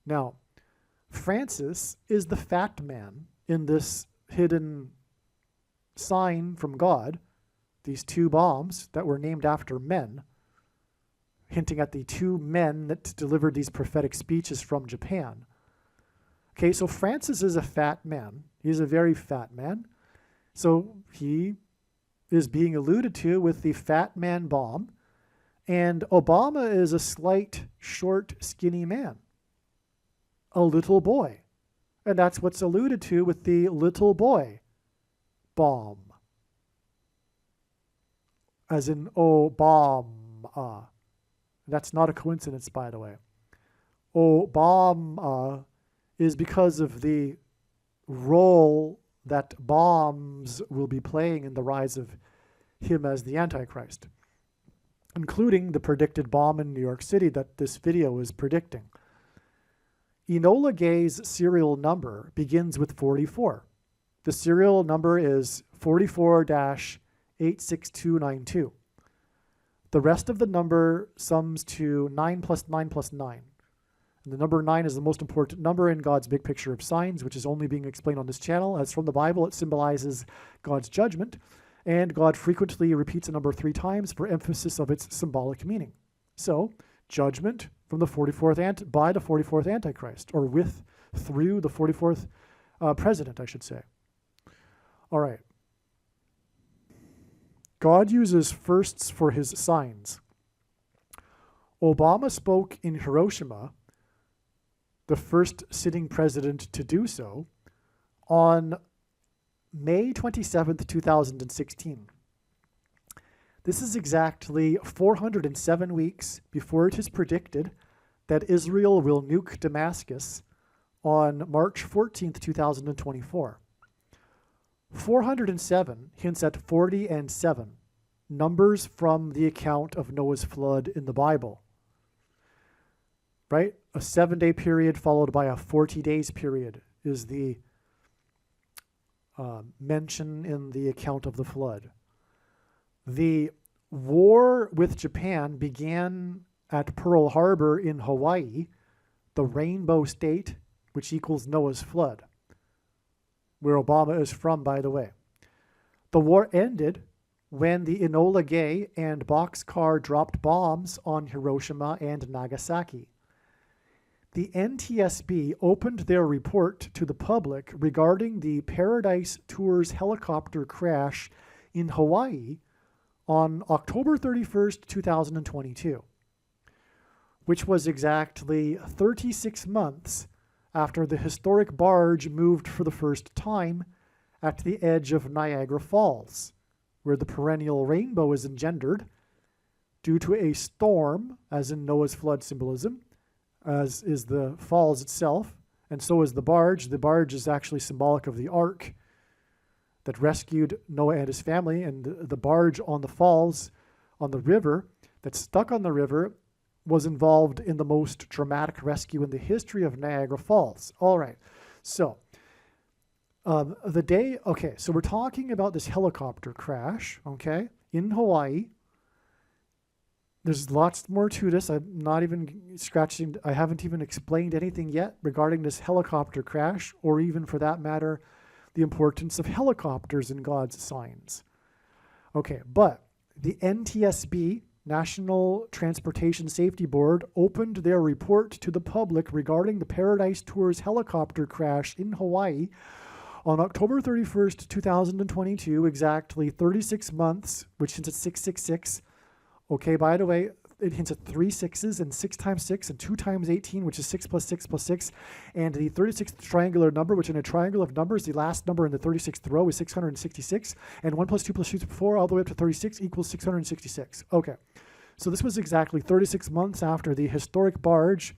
Now, Francis is the fat man in this hidden sign from God, these two bombs that were named after men, hinting at the two men that delivered these prophetic speeches from Japan. Okay, so Francis is a fat man. He's a very fat man. So he is being alluded to with the fat man bomb, and Obama is a slight, short, skinny man, a little boy. And that's what's alluded to with the little boy bomb. As in, Obama. That's not a coincidence, by the way. Obama is because of the role that bombs will be playing in the rise of him as the Antichrist, including the predicted bomb in New York City that this video is predicting. Enola Gay's serial number begins with 44. The serial number is 44-86292. The rest of the number sums to 9 plus 9 plus 9. And the number 9 is the most important number in God's big picture of signs, which is only being explained on this channel. As from the Bible, it symbolizes God's judgment, and God frequently repeats a number 3 times for emphasis of its symbolic meaning. So, judgment from the 44th by the 44th Antichrist, or through the 44th president, I should say. All right. God uses firsts for his signs. Obama spoke in Hiroshima, the first sitting president to do so, on May 27th, 2016. This is exactly 407 weeks before it is predicted that Israel will nuke Damascus on March 14th, 2024. 407 hints at 40 and 7, numbers from the account of Noah's flood in the Bible. Right? A 7-day period followed by a 40 days period is the mention in the account of the flood. The war with Japan began at Pearl Harbor in Hawaii, the Rainbow State, which equals Noah's flood, where Obama is from, by the way. The war ended when the Enola Gay and Boxcar dropped bombs on Hiroshima and Nagasaki. The NTSB opened their report to the public regarding the Paradise Tours helicopter crash in Hawaii on October 31st, 2022, which was exactly 36 months after the historic barge moved for the first time at the edge of Niagara Falls, where the perennial rainbow is engendered due to a storm, as in Noah's flood symbolism, as is the falls itself, and so is the barge. The barge is actually symbolic of the ark that rescued Noah and his family, and the barge on the falls, on the river, that's stuck on the river, was involved in the most dramatic rescue in the history of Niagara Falls. All right, so so we're talking about this helicopter crash, okay, in Hawaii. There's lots more to this. I haven't even explained anything yet regarding this helicopter crash, or even for that matter, the importance of helicopters in God's signs. Okay, but the NTSB, National Transportation Safety Board, opened their report to the public regarding the Paradise Tours helicopter crash in Hawaii on October 31st, 2022, exactly 36 months, which hints at 666. Okay, by the way, it hints at 3 6s and 6 times 6 and 2 times 18, which is 6 plus 6 plus 6. And the 36th triangular number, which in a triangle of numbers, the last number in the 36th row is 666. And 1 plus 2 plus 2 plus 4 all the way up to 36 equals 666. Okay, so this was exactly 36 months after the historic barge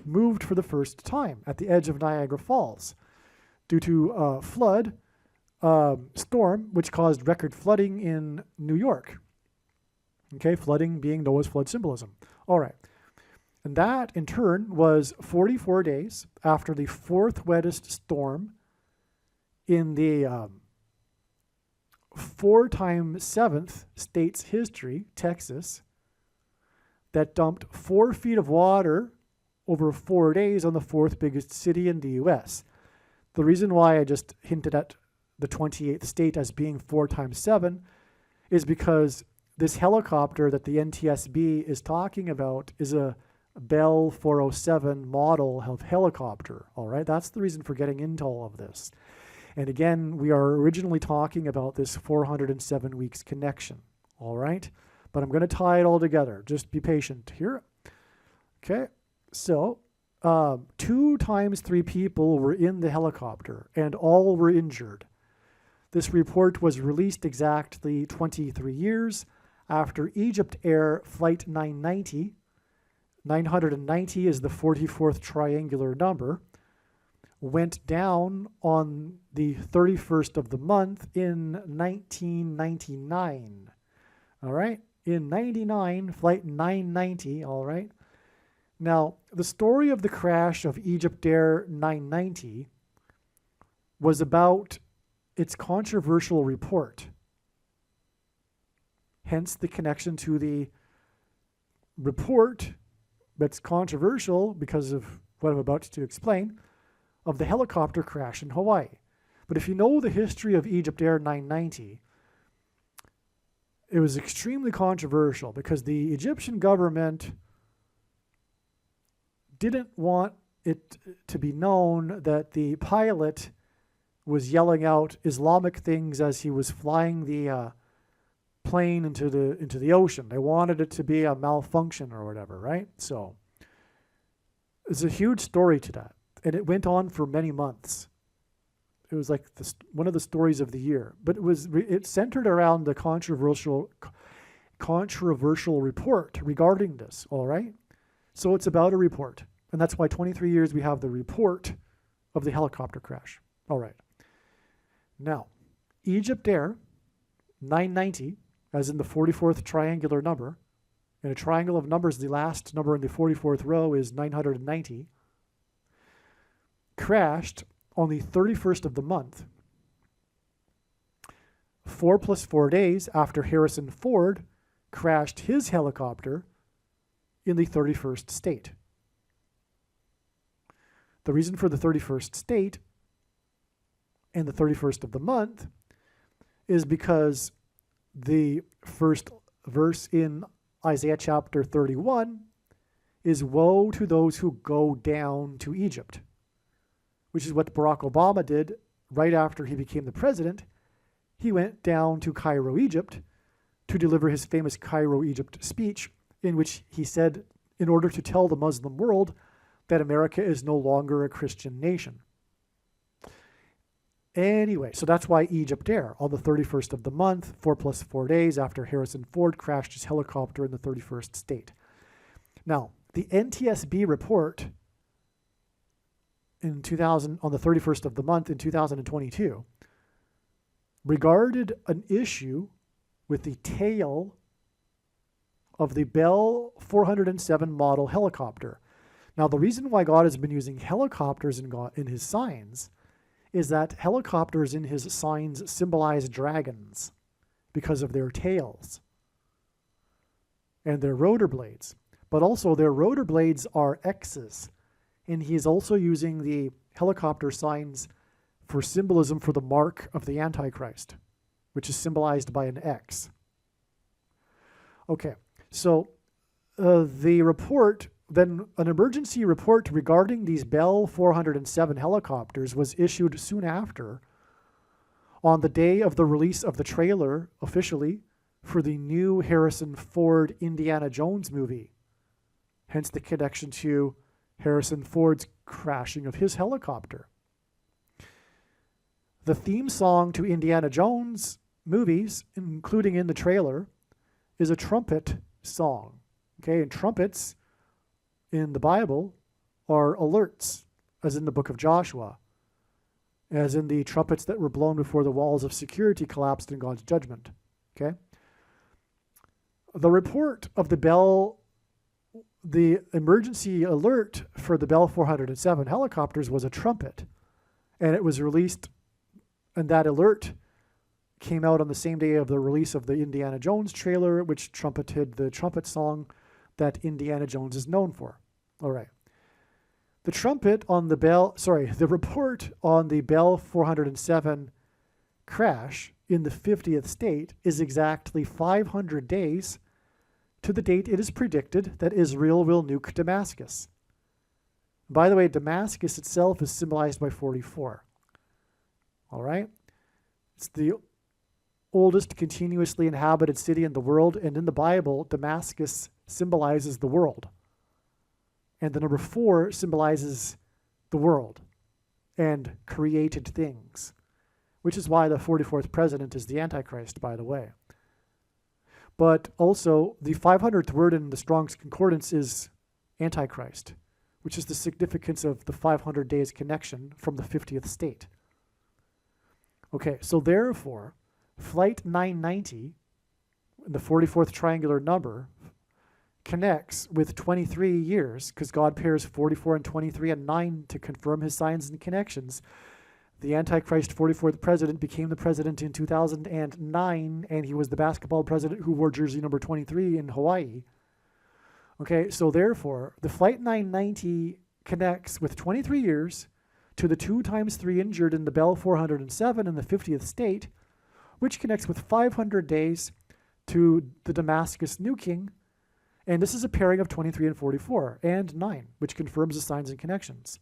moved for the first time at the edge of Niagara Falls due to a storm, which caused record flooding in New York. Okay, flooding being Noah's flood symbolism. All right. And that, in turn, was 44 days after the 4th wettest storm in the 4 times 7th state's history, Texas, that dumped 4 feet of water over 4 days on the 4th biggest city in the U.S. The reason why I just hinted at the 28th state as being 4 times 7 is because this helicopter that the NTSB is talking about is a Bell 407 model of helicopter, all right? That's the reason for getting into all of this. And again, we are originally talking about this 407 weeks connection, all right? But I'm going to tie it all together. Just be patient here. Okay, so 2 times 3 people were in the helicopter and all were injured. This report was released exactly 23 years after Egypt Air Flight 990, 990 is the 44th triangular number, went down on the 31st of the month in 1999. All right? In 99, Flight 990, all right, Now, the story of the crash of Egyptair 990 was about its controversial report. Hence the connection to the report that's controversial because of what I'm about to explain, of the helicopter crash in Hawaii. But if you know the history of Egyptair 990, it was extremely controversial because the Egyptian government didn't want it to be known that the pilot was yelling out Islamic things as he was flying the plane into the ocean. They wanted it to be a malfunction or whatever, right? So there's a huge story to that, and it went on for many months. It was like one of the stories of the year, but it centered around the controversial report regarding this. All right, so it's about a report, and that's why 23 years we have the report of the helicopter crash. All right, now Egyptair 990, as in the 44th triangular number. In a triangle of numbers, the last number in the 44th row is 990, crashed on the 31st of the month, 4 plus 4 days after Harrison Ford crashed his helicopter in the 31st state. The reason for the 31st state and the 31st of the month is because the first verse in Isaiah chapter 31 is woe to those who go down to Egypt, which is what Barack Obama did right after he became the president. He went down to Cairo, Egypt, to deliver his famous Cairo, Egypt speech, in which he said, in order to tell the Muslim world that America is no longer a Christian nation. Anyway, so that's why Egyptair, on the 31st of the month, 4 plus 4 days after Harrison Ford crashed his helicopter in the 31st state. Now, the NTSB report on the 31st of the month in 2022 regarded an issue with the tail of the Bell 407 model helicopter. Now, the reason why God has been using helicopters in his signs is that helicopters in his signs symbolize dragons because of their tails and their rotor blades. But also their rotor blades are X's. And he is also using the helicopter signs for symbolism for the mark of the Antichrist, which is symbolized by an X. Okay, so the report, then an emergency report regarding these Bell 407 helicopters was issued soon after, on the day of the release of the trailer officially for the new Harrison Ford Indiana Jones movie. Hence the connection to Harrison Ford's crashing of his helicopter. The theme song to Indiana Jones movies, including in the trailer, is a trumpet song. Okay, and trumpets in the Bible are alerts, as in the book of Joshua, as in the trumpets that were blown before the walls of security collapsed in God's judgment. Okay? The report of the emergency alert for the Bell 407 helicopters was a trumpet, and it was released, and that alert came out on the same day of the release of the Indiana Jones trailer, which trumpeted the trumpet song that Indiana Jones is known for. All right. The report on the Bell 407 crash in the 50th state is exactly 500 days to the date it is predicted that Israel will nuke Damascus. By the way, Damascus itself is symbolized by 44. All right? It's the oldest continuously inhabited city in the world, and in the Bible, Damascus symbolizes the world. And the number 4 symbolizes the world and created things, which is why the 44th president is the Antichrist, by the way. But also, the 500th word in the Strong's Concordance is Antichrist, which is the significance of the 500 days connection from the 50th state. Okay, so therefore, Flight 990, the 44th triangular number, connects with 23 years, because God pairs 44 and 23 and 9 to confirm his signs and connections. The Antichrist 44th president became the president in 2009, and he was the basketball president who wore jersey number 23 in Hawaii. Okay, so therefore, the Flight 990 connects with 23 years to the 2 times 3 injured in the Bell 407 in the 50th state, which connects with 500 days to the Damascus nuking. And this is a pairing of 23 and 44 and 9, which confirms the signs and connections.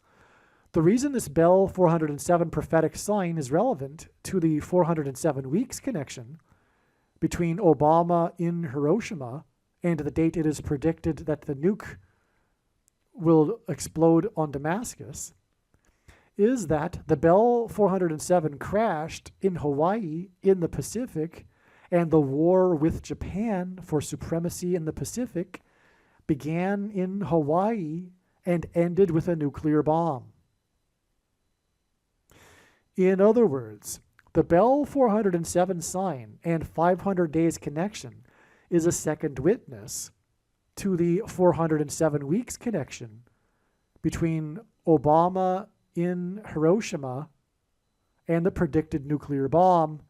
The reason this Bell 407 prophetic sign is relevant to the 407 weeks connection between Obama in Hiroshima and the date it is predicted that the nuke will explode on Damascus is that the Bell 407 crashed in Hawaii in the Pacific, and the war with Japan for supremacy in the Pacific began in Hawaii and ended with a nuclear bomb. In other words, the Bell 407 sign and 500 days connection is a second witness to the 407 weeks connection between Obama in Hiroshima and the predicted nuclear bomb.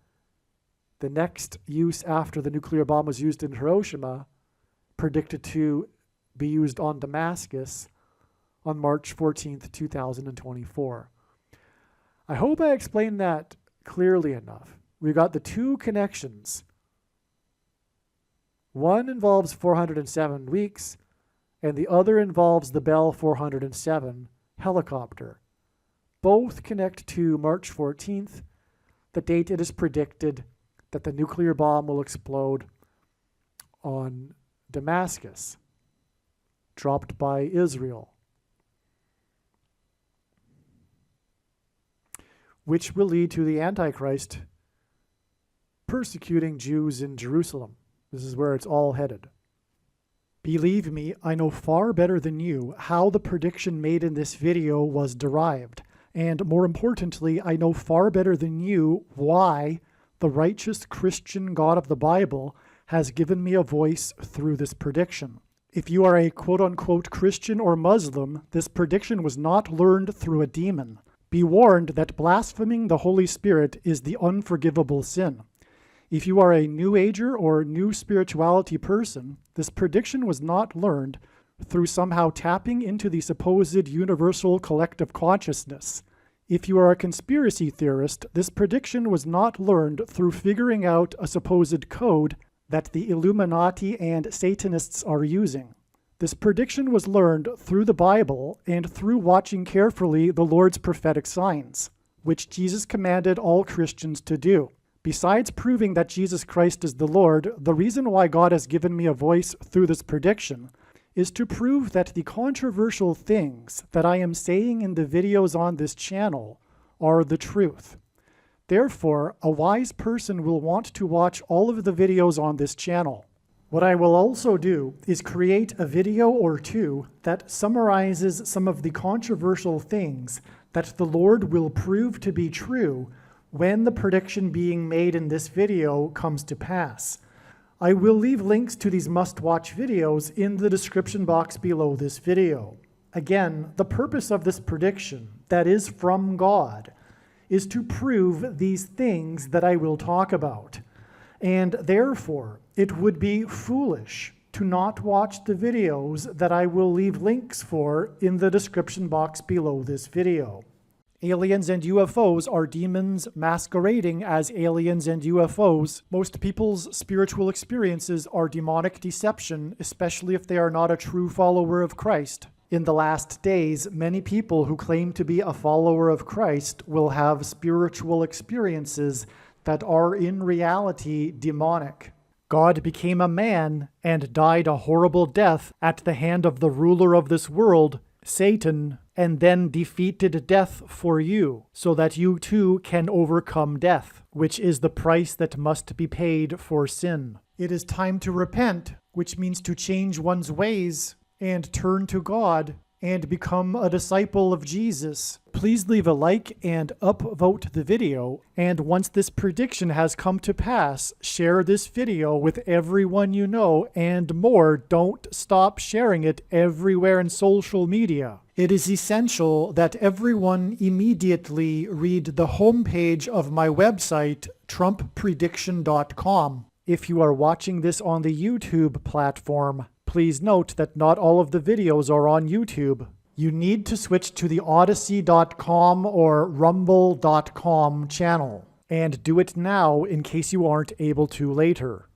The next use after the nuclear bomb was used in Hiroshima, predicted to be used on Damascus on March 14th, 2024. I hope I explained that clearly enough. We've got the 2 connections. One involves 407 weeks, and the other involves the Bell 407 helicopter. Both connect to March 14th, the date it is predicted that the nuclear bomb will explode on Damascus, dropped by Israel, which will lead to the Antichrist persecuting Jews in Jerusalem. This is where it's all headed. Believe me, I know far better than you how the prediction made in this video was derived. And more importantly, I know far better than you why the righteous Christian God of the Bible has given me a voice through this prediction. If you are a quote-unquote Christian or Muslim, this prediction was not learned through a demon. Be warned that blaspheming the Holy Spirit is the unforgivable sin. If you are a New Ager or New Spirituality person, this prediction was not learned through somehow tapping into the supposed universal collective consciousness. If you are a conspiracy theorist, this prediction was not learned through figuring out a supposed code that the Illuminati and Satanists are using. This prediction was learned through the Bible and through watching carefully the Lord's prophetic signs, which Jesus commanded all Christians to do. Besides proving that Jesus Christ is the Lord, the reason why God has given me a voice through this prediction is to prove that the controversial things that I am saying in the videos on this channel are the truth. Therefore, a wise person will want to watch all of the videos on this channel. What I will also do is create a video or two that summarizes some of the controversial things that the Lord will prove to be true when the prediction being made in this video comes to pass. I will leave links to these must-watch videos in the description box below this video. Again, the purpose of this prediction, that is from God, is to prove these things that I will talk about. And therefore, it would be foolish to not watch the videos that I will leave links for in the description box below this video. Aliens and UFOs are demons masquerading as aliens and UFOs. Most people's spiritual experiences are demonic deception, especially if they are not a true follower of Christ. In the last days, many people who claim to be a follower of Christ will have spiritual experiences that are in reality demonic. God became a man and died a horrible death at the hand of the ruler of this world, Satan, and then defeated death for you, so that you too can overcome death, which is the price that must be paid for sin. It is time to repent, which means to change one's ways and turn to God and become a disciple of Jesus. Please please leave a like and upvote the video. And once this prediction has come to pass, share this video with everyone you know, and more. Don't stop sharing it everywhere in social media. It is essential that everyone immediately read the homepage of my website, TrumpPrediction.com. If you are watching this on the YouTube platform, please note that not all of the videos are on YouTube. You need to switch to the Odyssey.com or Rumble.com channel, and do it now in case you aren't able to later.